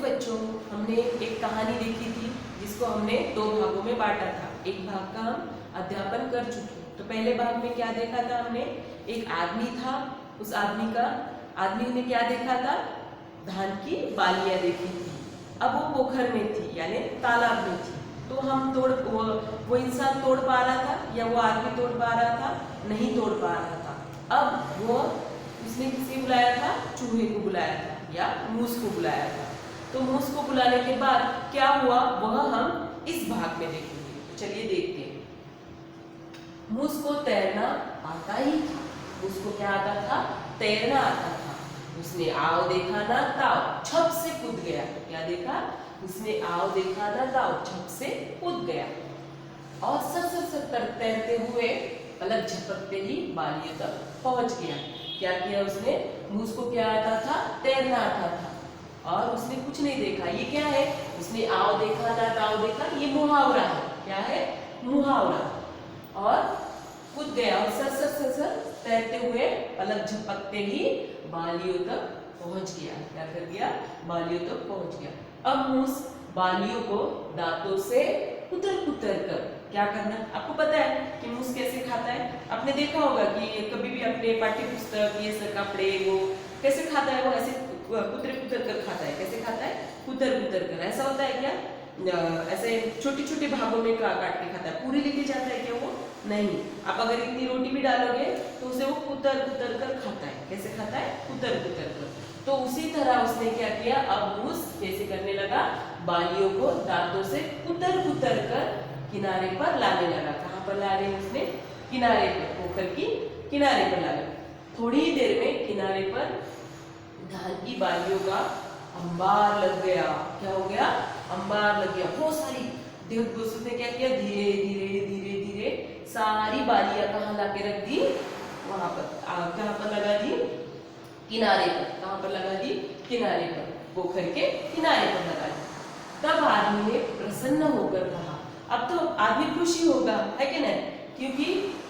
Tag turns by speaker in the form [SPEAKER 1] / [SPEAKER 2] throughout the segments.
[SPEAKER 1] बच्चों, हमने एक कहानी देखी थी जिसको हमने दो भागों में बांटा था। एक भाग का हम अध्यापन कर चुके। तो पहले भाग में क्या देखा था हमने? एक आदमी था, उस आदमी ने क्या देखा था? धान की बालियां देखी थी। अब वो पोखर में थी, यानी तालाब में थी। तो हम वो इंसान तोड़ पा रहा था या वो आदमी तोड़ पा रहा था? नहीं तोड़ पा रहा था। अब उसने किसे बुलाया था? चूहे को बुलाया था या मूस को बुलाया था। तो मूस को बुलाने के बाद क्या हुआ वह हम इस भाग में देखेंगे। तो चलिए देखते हैं। मूस को तैरना आता ही था। मूस को क्या आता था? तैरना आता था। उसने आओ देखा ना ताओ, छप से कूद गया। क्या देखा? उसने आओ देखा ना ताओ, छप से कूद गया और सर तैरते हुए पलक झपकते ही बालियों तक पहुंच गया। क्या किया उसने? मूस को क्या आता था? तैरना आता था और उसने कुछ नहीं देखा। ये क्या है? उसने आओ देखा ना ताओ देखा, ये मुहावरा है। क्या है? मुहावरा। और कूद गया और सर तैरते हुए पलक झपकते ही बालियों तक पहुंच गया। क्या कर गया? बालियों तक पहुंच गया। अब मूस बालियों को दांतों से कुतर कर क्या करना? आपको पता है कि मूस कैसे खाता है? आपने देखा होगा कि कभी भी अपने पाठ्य पुस्तक ये सब कपड़े वो कैसे खाता है? वो ऐसे कुतर कर खाता है। कैसे खाता है? कुतर कर। ऐसा होता है क्या? ऐसे छोटे भागों में काट के खाता है। पूरी लेके जाता है क्या वो? नहीं। आप अगर इतनी रोटी भी डालोगे तो उसे वो कुतर कर खाता है। कैसे खाता है? कुतर कर। तो उसी तरह उसने क्या किया? अब मूस कैसे करने लगा? बालियों को दांतों से कुतर कर किनारे पर लाने लगा। कहाँ पर ला रहे उसने? किनारे पर, पोखर की किनारे पर ला रहे। थोड़ी ही देर में किनारे पर धान की बालियों का अंबार लग गया। क्या हो गया? अंबार लग गया। बहुत सारी उसने क्या किया? धीरे सारी बालियां कहाँ ला के रख दी? वहां पर। कहाँ पर लगा दी? किनारे पर। कहाँ पर लगा दी? किनारे पर, पोखर के किनारे पर लगा दी। तब आदमी ने प्रसन्न होकर कहा, अब तो आदमी खुशी होगा, है कि नहीं? क्योंकि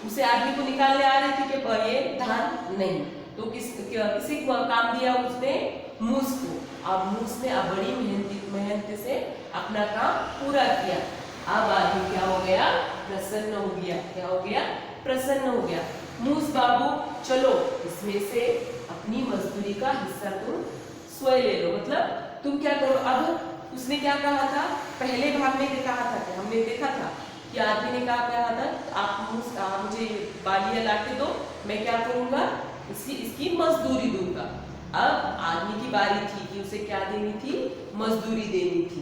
[SPEAKER 1] उसे आदमी को निकालने आ रही थी कि ये धान नहीं। तो किसी को काम दिया उसने? मूस को। अब मूस ने बड़ी मेहनत से अपना काम पूरा किया। अब आदमी क्या हो गया? प्रसन्न हो गया। क्या हो गया? प्रसन्न हो गया। मूस बाबू चलो इसमें से अपनी मजदूरी का हिस्सा तुम स्वयं ले लो। मतलब तुम क्या करो? अब उसने क्या कहा था? पहले भाग में कहा था कि हमने देखा था कि आदमी ने कहा था आप मुझे बालियां लाके दो, मैं क्या करूंगा? इसकी मजदूरी दूंगा। अब आदमी की बारी थी कि उसे क्या देनी थी? मजदूरी देनी थी।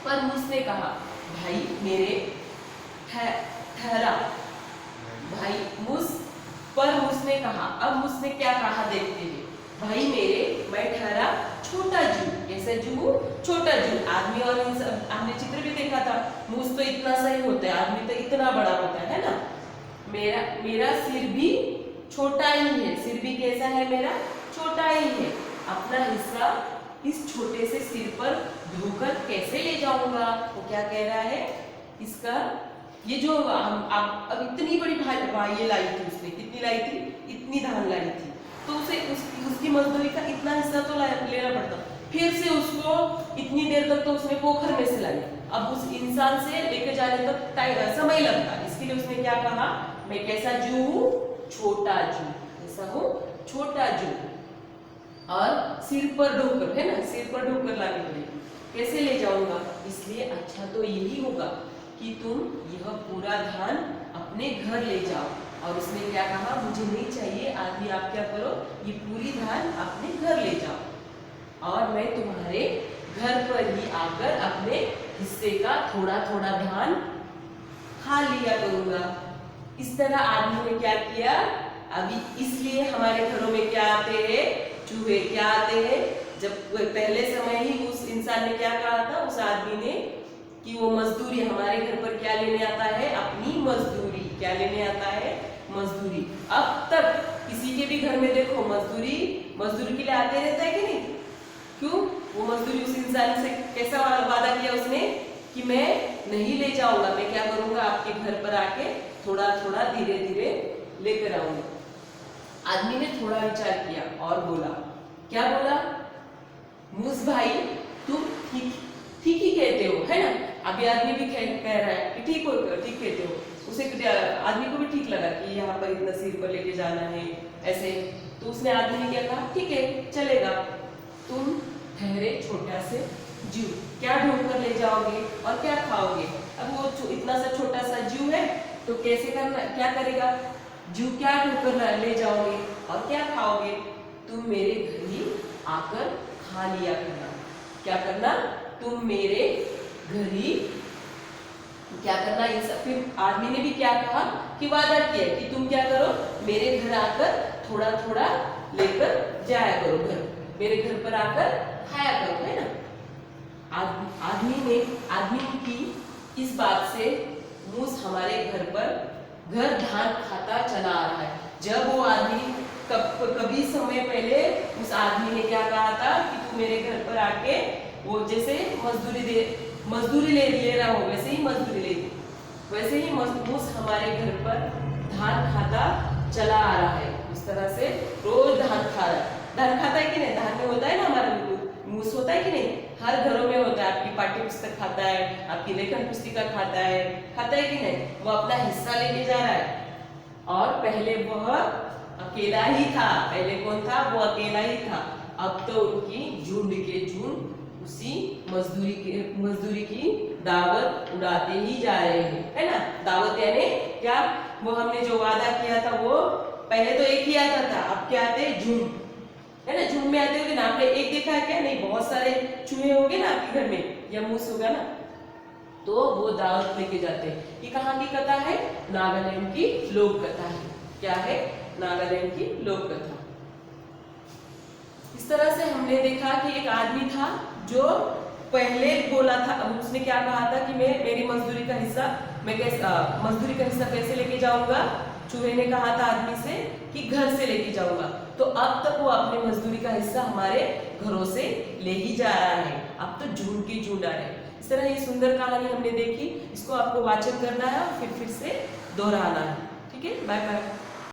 [SPEAKER 1] पर उसने कहा भाई मेरे ठहरा भाई उसने कहा। अब उसने क्या कहा? देखते हैं। भाई मेरे, मैं ठहरा छोटा जू। कैसे जू? छोटा जू। आदमी और हमने चित्र भी देखा था। मूस तो इतना सही होता है, आदमी तो इतना बड़ा होता है ना। मेरा सिर भी छोटा ही है। सिर भी कैसा है? मेरा छोटा ही है। अपना हिस्सा इस छोटे से सिर पर ढोकर कैसे ले जाऊंगा? वो क्या कह रहा है? इसका ये जो अब इतनी बड़ी ये लाई थी उसने। कितनी लाई थी? इतनी धान लाई थी। तो उसे उसकी मजदूरी का इतना हिस्सा तो लेना पड़ता। फिर से उसको इतनी देर तक तो उसने पोखर में से लाई। अब उस इंसान से लेकर जाने तक समय लगता। इसके लिए उसने क्या कहा? मैं कैसा जू हूँ? छोटा जू। कैसा हूँ? छोटा जू। और सिर पर ढोकर, है ना, सिर पर ढोकर लानी पड़ेगी। कैसे ले जाऊंगा? इसलिए अच्छा तो यही होगा कि तुम यह पूरा धान अपने घर ले जाओ। और उसने क्या कहा? मुझे नहीं चाहिए आदमी, आप क्या करो? ये पूरी धान अपने घर ले जाओ और मैं तुम्हारे घर पर ही आकर अपने हिस्से का थोड़ा धान खा लिया करूंगा। इस तरह आदमी ने क्या किया? अभी इसलिए हमारे घरों में क्या आते हैं? चूहे। क्या आते हैं? जब पहले समय ही उस इंसान ने क्या कहा था उस आदमी ने कि वो मजदूरी हमारे घर पर क्या लेने आता है? अपनी मजदूरी। क्या लेने आता है? मजदूरी। अब तक किसी के भी घर में देखो मजदूरी के लिए आते रहता है कि नहीं? क्यों? वो मजदूरी उस इंसान से कैसा वादा किया उसने कि मैं नहीं ले जाऊंगा, मैं क्या करूंगा? आपके घर पर आके थोड़ा धीरे लेकर आऊंगा। आदमी ने थोड़ा विचार किया और बोला। क्या बोला? मूस भाई तुम कहते हो, है ना। अभी आदमी भी कह रहा है कि ठीक कहते हो, उसे आदमी को भी ठीक लगा कि यहाँ पर इतना सिर पर लेके जाना है ऐसे। तो उसने आदमी ने क्या कहा, ठीक है चलेगा, तुम ठहरे छोटा से जू, क्या ढूंढ कर ले जाओगे और क्या खाओगे। अब वो इतना सा छोटा सा जू है तो कैसे करना, क्या करेगा, जू क्या ढूंढ कर ले जाओगे और क्या खाओगे, तुम मेरे घर ही आकर खा लिया करना। क्या करना, तुम मेरे घर ही क्या करना। इन सब फिर आदमी ने भी क्या कहा कि वादा किया कि तुम क्या करो, मेरे घर आकर थोड़ा थोड़ा लेकर जाया करो, घर मेरे घर पर आकर खाया करो, है ना। आदमी की इस बात से मूस हमारे घर पर घर धान खाता चला आ रहा है। जब वो आदमी कभी समय पहले उस आदमी ने क्या कहा था कि तू मेरे घर पर आके वो जैसे मजदूरी ले रहा हो, वैसे ही मजदूरी ले, वैसे ही मूस हमारे घर पर धान खाता चला आ रहा है। इस तरह से रोज धान खा रहा है। धान खाता है कि नहीं, धान में होता है ना हमारा मूस होता है कि नहीं, हर घरों में होता है। आपकी पाठ्य पुस्तक खाता है, आपकी लेखन पुस्तिका खाता है कि नहीं, वो अपना हिस्सा लेके जा रहा है। और पहले वह अकेला ही था, पहले कौन था, वो अकेला ही था। अब तो उनकी झुंड के झुंड उसी मजदूरी की दावत उड़ाते ही जा रहे हैं, है ना। दावत यानी क्या, वो हमने जो वादा किया था वो पहले तो एक ही आता था, अब क्या आते हैं झुंड, है ना। झुंड में आते होंगे ना, आपने एक देखा है क्या, नहीं, बहुत सारे चूहे होंगे ना आपके घर में या मूस होगा ना, तो वो दावत लेके जाते हैं। ये कहाँ की कथा है, नागालैंड की लोक कथा है। क्या है, नागालैंड की लोक कथा। इस तरह से हमने देखा कि एक आदमी था जो पहले बोला था, उसने क्या कहा था कि मेरी मजदूरी का हिस्सा कैसे लेके जाऊंगा। चूहे ने कहा था आदमी से कि घर से लेके जाऊंगा। तो अब तक वो अपने मजदूरी का हिस्सा हमारे घरों से ले ही जा रहा है। अब तो झुंड के झुंड आ रहे हैं। इस तरह ये सुंदर कहानी हमने देखी, इसको आपको वाचन करना है और फिर से दोहराना है। ठीक है, बाय बाय।